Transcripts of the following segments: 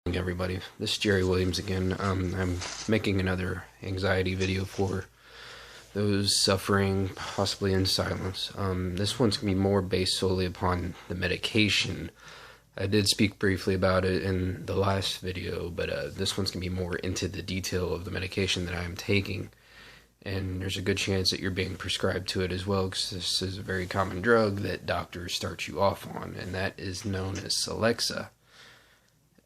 Everybody, this is Jerry Williams again. I'm making another anxiety video for those suffering possibly in silence. This one's going to be more based solely upon the medication. I did speak briefly about it in the last video, but this one's going to be more into the detail of the medication that I'm taking. And there's a good chance that you're being prescribed to it as well, because this is a very common drug that doctors start you off on, and that is known as Celexa.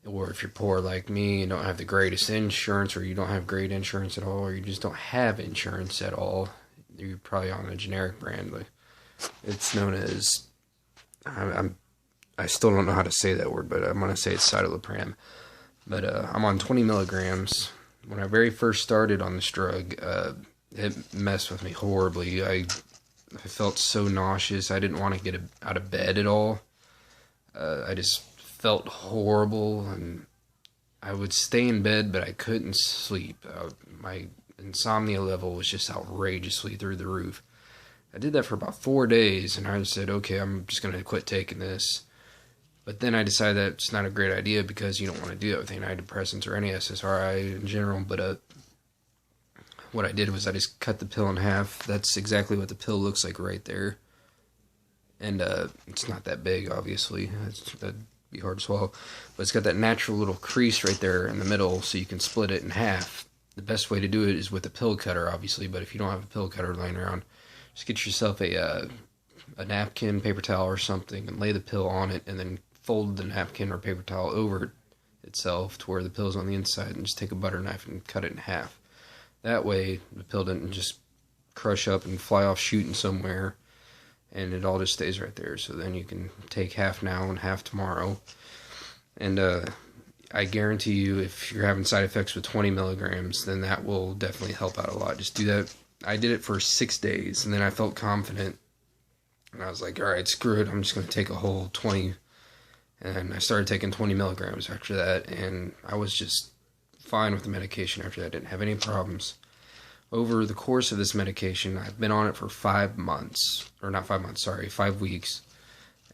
Or if you're poor like me and don't have the greatest insurance, or you don't have great insurance at all, or you just don't have insurance at all, you're probably on a generic brand. Like, it's known as, I still don't know how to say that word, but I'm going to say it's citalopram. But I'm on 20 milligrams. When I very first started on this drug, it messed with me horribly. I felt so nauseous. I didn't want to get out of bed at all. I just felt horrible, and I would stay in bed, but I couldn't sleep. My insomnia level was just outrageously through the roof. I did that for about 4 days, and I said, okay, I'm just going to quit taking this. But then I decided that it's not a great idea, because you don't want to do that with antidepressants or any SSRI in general. But what I did was I just cut the pill in half. That's exactly what the pill looks like right there. And it's not that big, obviously. That'd be hard to swallow. But it's got that natural little crease right there in the middle, so you can split it in half. The best way to do it is with a pill cutter, obviously. But if you don't have a pill cutter laying around, just get yourself a napkin, paper towel, or something, and lay the pill on it, and then fold the napkin or paper towel over itself to where the pill's on the inside, and just take a butter knife and cut it in half. That way, the pill doesn't just crush up and fly off shooting somewhere, and it all just stays right there. So then you can take half now and half tomorrow. And I guarantee you, if you're having side effects with 20 milligrams, then that will definitely help out a lot. Just do that. I did it for 6 days, and then I felt confident, and I was like, all right, screw it, I'm just going to take a whole 20. And I started taking 20 milligrams after that, and I was just fine with the medication after that. I didn't have any problems. Over the course of this medication, I've been on it for 5 months, or not 5 months, sorry, 5 weeks,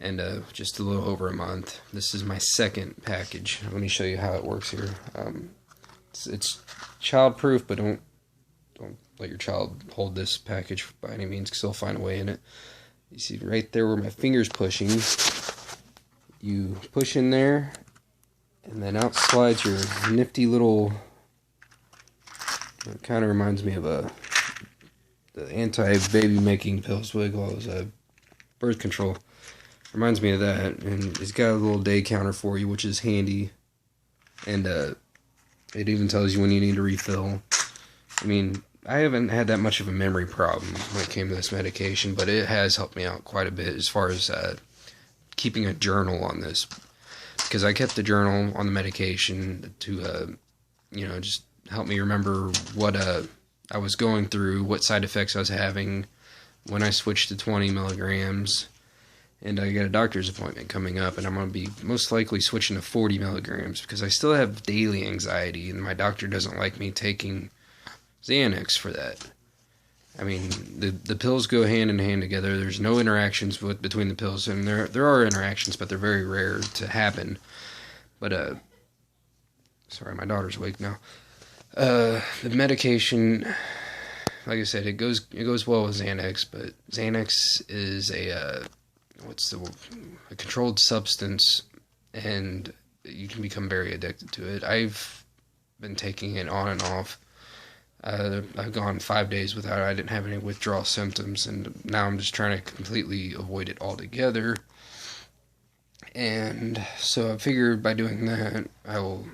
and just a little over a month. This is my second package. Let me show you how it works here. It's child-proof, but don't let your child hold this package by any means, because they'll find a way in it. You see right there where my finger's pushing. You push in there, and then out slides your nifty little. It kind of reminds me of the anti-baby making pills. What do they call those? Birth control. Reminds me of that, and it's got a little day counter for you, which is handy. And it even tells you when you need to refill. I mean, I haven't had that much of a memory problem when it came to this medication, but it has helped me out quite a bit as far as keeping a journal on this, because I kept the journal on the medication to just help me remember what I was going through, what side effects I was having when I switched to 20 milligrams. And I got a doctor's appointment coming up, and I'm going to be most likely switching to 40 milligrams, because I still have daily anxiety, and my doctor doesn't like me taking Xanax for that. I mean, the pills go hand in hand together. There's no interactions between the pills, and there are interactions, but they're very rare to happen. But sorry, my daughter's awake now. The medication, like I said, it goes well with Xanax, but Xanax is a controlled substance, and you can become very addicted to it. I've been taking it on and off. I've gone 5 days without it. I didn't have any withdrawal symptoms, and now I'm just trying to completely avoid it altogether. And so I figured by doing that, I will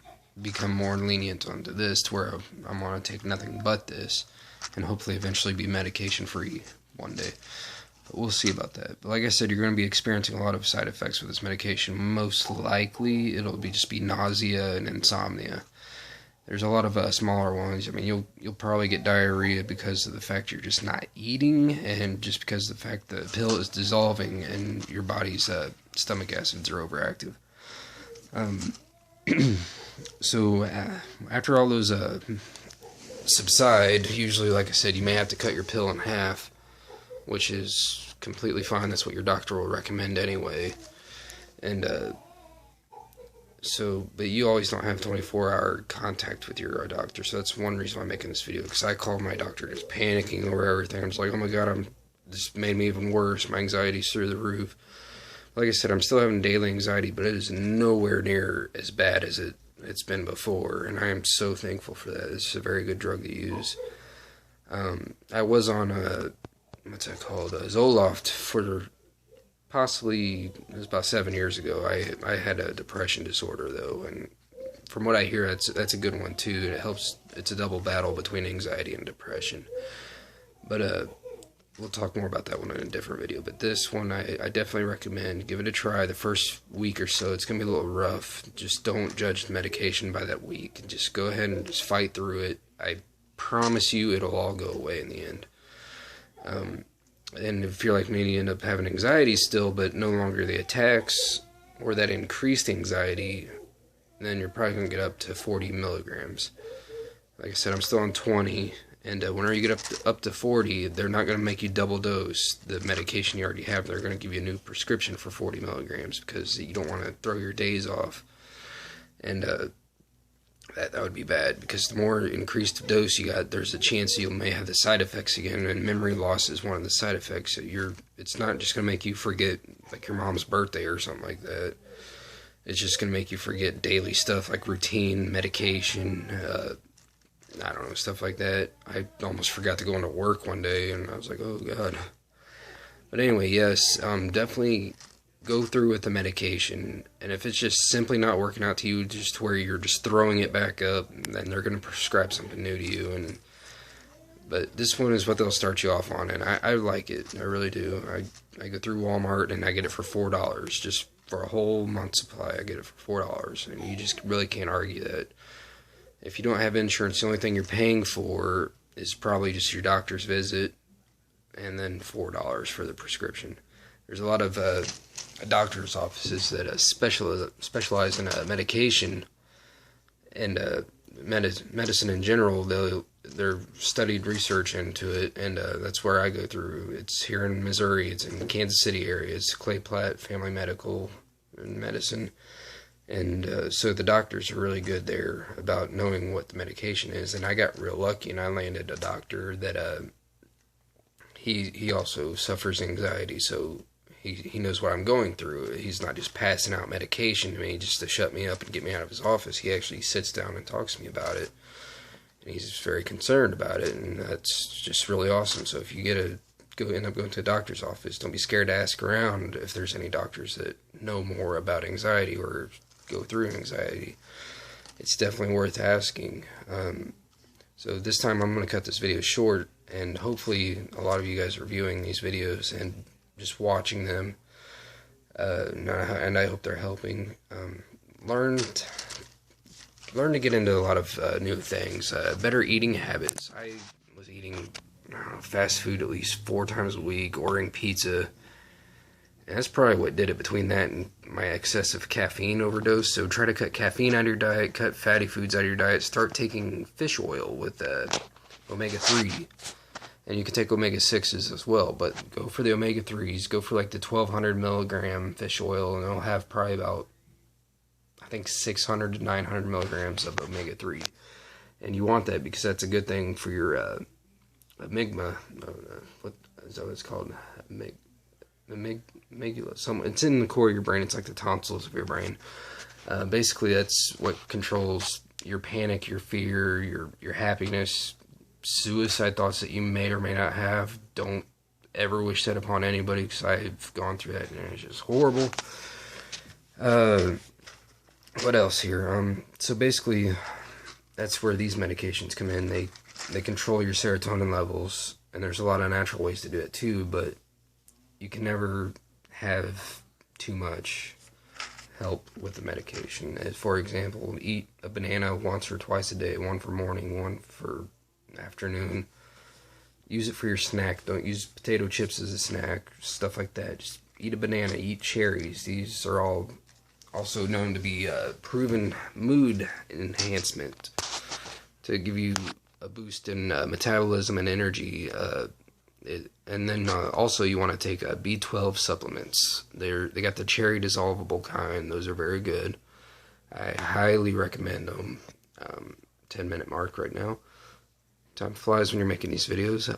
become more lenient onto this, to where I want to take nothing but this, and hopefully eventually be medication-free one day. But we'll see about that. But like I said, you're going to be experiencing a lot of side effects with this medication. Most likely, it'll just be nausea and insomnia. There's a lot of smaller ones. I mean, you'll probably get diarrhea because of the fact you're just not eating, and just because of the fact the pill is dissolving and your body's stomach acids are overactive. So after all those subside, usually, like I said, you may have to cut your pill in half, which is completely fine. That's what your doctor will recommend anyway. And But you always don't have 24-hour contact with your doctor, so that's one reason why I'm making this video, because I called my doctor just panicking over everything. I'm just like, oh my god, this made me even worse. My anxiety's through the roof. Like I said, I'm still having daily anxiety, but it is nowhere near as bad as it's been before, and I am so thankful for that. It's a very good drug to use. I was on what's that called? Zoloft for possibly, it was about 7 years ago. I had a depression disorder though, and from what I hear, that's a good one too. It helps. It's a double battle between anxiety and depression. But we'll talk more about that one in a different video. But this one, I definitely recommend. Give it a try. The first week or so, it's gonna be a little rough. Just don't judge the medication by that week. Just go ahead and just fight through it. I promise you, it'll all go away in the end. And if you're like me, you end up having anxiety still, but no longer the attacks or that increased anxiety, then you're probably going to get up to 40 milligrams. Like I said, I'm still on 20, and whenever you get up to 40, they're not going to make you double dose the medication you already have. They're going to give you a new prescription for 40 milligrams because you don't want to throw your days off. And that would be bad, because the more increased dose you got, there's a chance you may have the side effects again, and memory loss is one of the side effects. So it's not just going to make you forget like your mom's birthday or something like that. It's just going to make you forget daily stuff like routine, medication, I don't know, stuff like that. I almost forgot to go into work one day, and I was like, oh god. But anyway, yes, definitely go through with the medication, and if it's just simply not working out to you, just where you're just throwing it back up, then they're going to prescribe something new to you. But this one is what they'll start you off on, and I like it. I really do. I go through Walmart and I get it for $4, just for a whole month supply. I get it for $4, and you just really can't argue that. If you don't have insurance, the only thing you're paying for is probably just your doctor's visit, and then $4 for the prescription. There's a lot of doctor's offices that specialize in medication and medicine in general. They're studied research into it, and that's where I go through. It's here in Missouri. It's in the Kansas City area. It's Clay Platt Family Medical and Medicine. And so the doctors are really good there about knowing what the medication is. And I got real lucky, and I landed a doctor that he also suffers anxiety, so he knows what I'm going through. He's not just passing out medication to me just to shut me up and get me out of his office. He actually sits down and talks to me about it, and he's very concerned about it, and that's just really awesome. So if you end up going to a doctor's office, don't be scared to ask around if there's any doctors that know more about anxiety or go through anxiety. It's definitely worth asking. So this time I'm going to cut this video short, and hopefully a lot of you guys are viewing these videos and just watching them, and I hope they're helping. Learn to get into a lot of new things, better eating habits. I was eating fast food at least 4 times a week, ordering pizza, and that's probably what did it, between that and my excessive caffeine overdose. So try to cut caffeine out of your diet, cut fatty foods out of your diet, start taking fish oil with omega-3. And you can take omega-6s as well, but go for the omega-3s. Go for like the 1200 milligram fish oil, and it'll have probably about, I think, 600 to 900 milligrams of omega-3. And you want that because that's a good thing for your amygdala. What is that what it's called? Amygdala. It's in the core of your brain. It's like the tonsils of your brain. Basically, that's what controls your panic, your fear, your happiness, suicide thoughts that you may or may not have. Don't ever wish that upon anybody, because I've gone through that and it's just horrible. What else here? So basically, that's where these medications come in. They control your serotonin levels, and there's a lot of natural ways to do it too, but you can never have too much help with the medication. For example, eat a banana once or twice a day, one for morning, one for afternoon. Use it for your snack. Don't use potato chips as a snack, stuff like that. Just eat a banana, eat cherries. These are all also known to be proven mood enhancement, to give you a boost in metabolism and energy. And then also you want to take B12 supplements. They got the cherry dissolvable kind. Those are very good. I highly recommend them. 10-minute mark right now. Time flies when you're making these videos.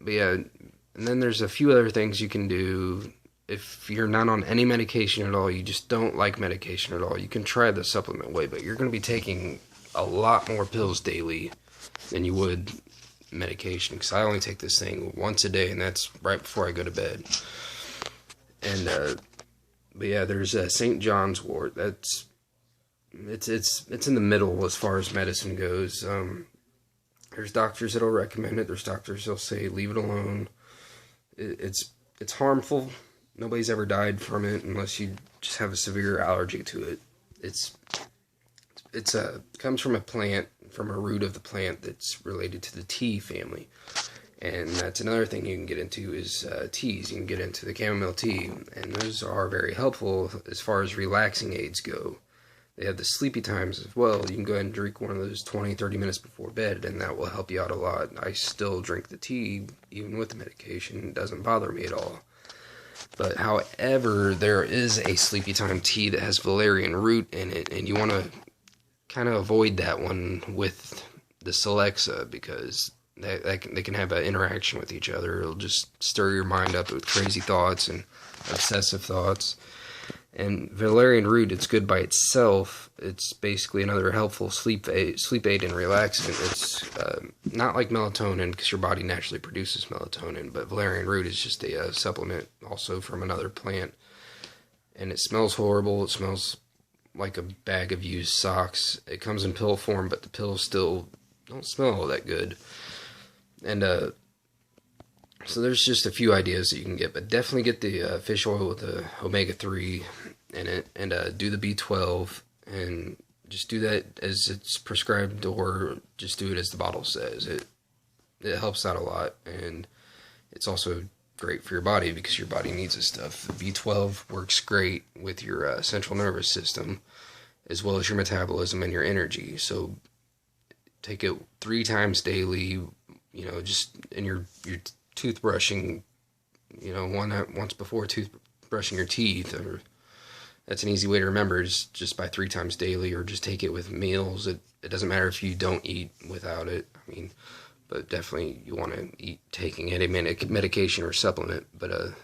But yeah, and then there's a few other things you can do. If you're not on any medication at all, you just don't like medication at all, you can try the supplement way, but you're going to be taking a lot more pills daily than you would medication, because I only take this thing once a day, and that's right before I go to bed. And but yeah, there's St. John's wort. It's in the middle as far as medicine goes. There's doctors that'll recommend it. There's doctors that'll say leave it alone. It's harmful. Nobody's ever died from it unless you just have a severe allergy to it. It comes from a plant, from a root of the plant that's related to the tea family. And that's another thing you can get into is teas. You can get into the chamomile tea, and those are very helpful as far as relaxing aids go. They have the sleepy times as well. You can go ahead and drink one of those 20-30 minutes before bed, and that will help you out a lot. I still drink the tea, even with the medication. It doesn't bother me at all. But however, there is a sleepy time tea that has valerian root in it, and you want to kind of avoid that one with the Celexa, because they can have an interaction with each other. It'll just stir your mind up with crazy thoughts and obsessive thoughts. And valerian root, it's good by itself. It's basically another helpful sleep aid and relaxant. It's not like melatonin, because your body naturally produces melatonin, but valerian root is just a supplement also from another plant. And it smells horrible. It smells like a bag of used socks. It comes in pill form, but the pills still don't smell all that good. And so there's just a few ideas that you can get, but definitely get the fish oil with the omega-3 in it, and do the B12, and just do that as it's prescribed, or just do it as the bottle says. It helps out a lot, and it's also great for your body because your body needs this stuff. The B12 works great with your central nervous system, as well as your metabolism and your energy. So take it 3 times daily, just in your toothbrushing, once before brushing your teeth. Or that's an easy way to remember, is just by 3 times daily, or just take it with meals. It doesn't matter if you don't eat without it. But definitely you want to eat taking any medication or supplement. But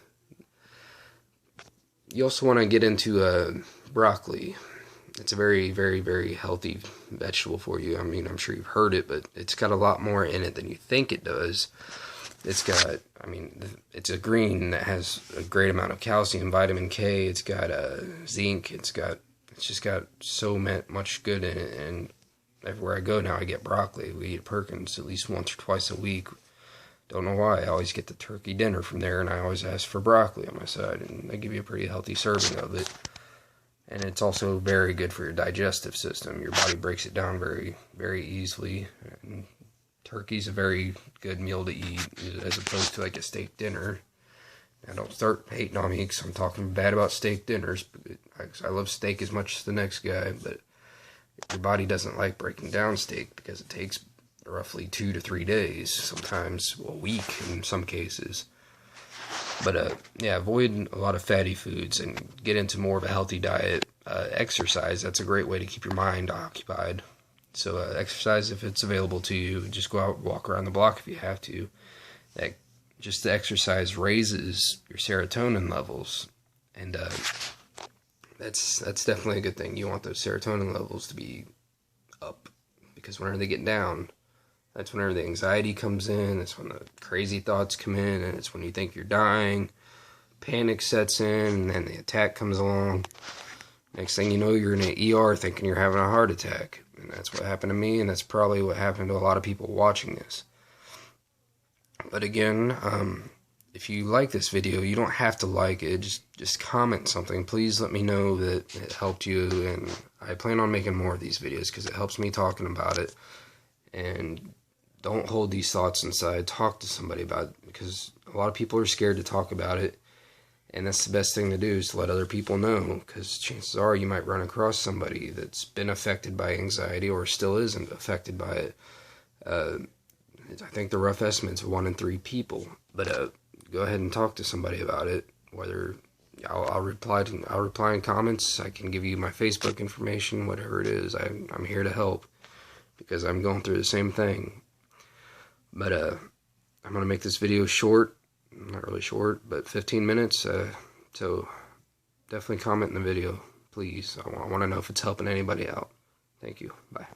you also want to get into broccoli. It's a very, very, very healthy vegetable for you. I'm sure you've heard it, but it's got a lot more in it than you think it does. It's got, it's a green that has a great amount of calcium, vitamin K. It's got zinc. It's just got so much good in it. And everywhere I go now, I get broccoli. We eat at Perkins at least once or twice a week. Don't know why. I always get the turkey dinner from there, and I always ask for broccoli on my side, and they give you a pretty healthy serving of it. And it's also very good for your digestive system. Your body breaks it down very, very easily. And turkey's a very good meal to eat, as opposed to like a steak dinner. Now, don't start hating on me because I'm talking bad about steak dinners. I love steak as much as the next guy, but your body doesn't like breaking down steak because it takes roughly 2 to 3 days, sometimes a week in some cases. But yeah, avoid a lot of fatty foods and get into more of a healthy diet. Exercise, that's a great way to keep your mind occupied. So exercise if it's available to you. Just go out, walk around the block if you have to. Just the exercise raises your serotonin levels, and that's definitely a good thing. You want those serotonin levels to be up, because whenever they get down, that's whenever the anxiety comes in. That's when the crazy thoughts come in, and it's when you think you're dying. Panic sets in, and then the attack comes along. Next thing you know, you're in an ER thinking you're having a heart attack. And that's what happened to me, and that's probably what happened to a lot of people watching this. But again, if you like this video, you don't have to like it. Just comment something. Please let me know that it helped you, and I plan on making more of these videos because it helps me talking about it. And don't hold these thoughts inside. Talk to somebody about it, because a lot of people are scared to talk about it. And that's the best thing to do, is to let other people know, because chances are you might run across somebody that's been affected by anxiety or still isn't affected by it. I think the rough estimate's 1 in 3 people. But go ahead and talk to somebody about it, whether I'll reply in comments. I can give you my Facebook information, whatever it is. I'm here to help because I'm going through the same thing. But I'm gonna make this video short, not really short, but 15 minutes. So definitely comment in the video, please. I want to know if it's helping anybody out. Thank you. Bye.